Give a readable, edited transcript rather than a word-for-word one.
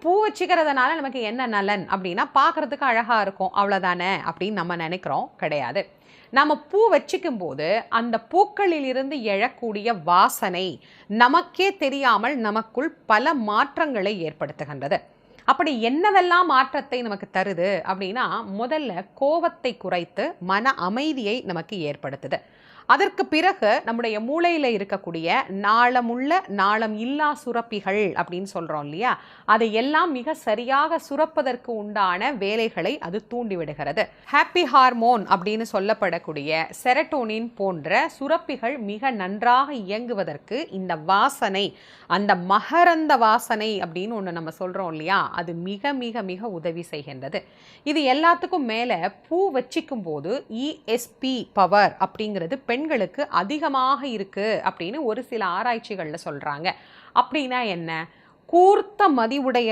பூ வச்சுக்கிறதுனால நமக்கு என்ன நலன் அப்படின்னா பார்க்கறதுக்கு அழகாக இருக்கும் அவ்வளோதானே அப்படின்னு நம்ம நினைக்கிறோம். கிடையாது. நம்ம பூ வச்சுக்கும் போது அந்த பூக்களில் இருந்து எழக்கூடிய வாசனை நமக்கே தெரியாமல் நமக்குள் பல மாற்றங்களை ஏற்படுத்துகின்றது. அப்படி என்னவெல்லாம் மாற்றத்தை நமக்கு தருது அப்படின்னா, முதல்ல கோபத்தை குறைத்து மன அமைதியை நமக்கு ஏற்படுத்துது. அதற்கு பிறகு நம்முடைய மூளையில் இருக்கக்கூடிய நாளமுள்ள நாளம் இல்லா சுரப்பிகள் அப்படின்னு சொல்கிறோம் இல்லையா, அதை எல்லாம் மிக சரியாக சுரப்பதற்கு உண்டான வேலைகளை அது தூண்டிவிடுகிறது. ஹாப்பி ஹார்மோன் அப்படின்னு சொல்லப்படக்கூடிய செரட்டோனின் போன்ற சுரப்பிகள் மிக நன்றாக இயங்குவதற்கு இந்த வாசனை, அந்த மகரந்த வாசனை அப்படின்னு ஒன்று நம்ம சொல்கிறோம் இல்லையா, அது மிக மிக மிக உதவி செய்கின்றது. இது எல்லாத்துக்கும் மேலே பூ வச்சிக்கும் போது இஎஸ்பி பவர் அப்படிங்கிறது பெண்களுக்கு அதிகமாக இருக்குது அப்படின்னு ஒரு சில ஆராய்ச்சிகளில் சொல்கிறாங்க. அப்படின்னா என்ன? கூர்த்த மதிவுடைய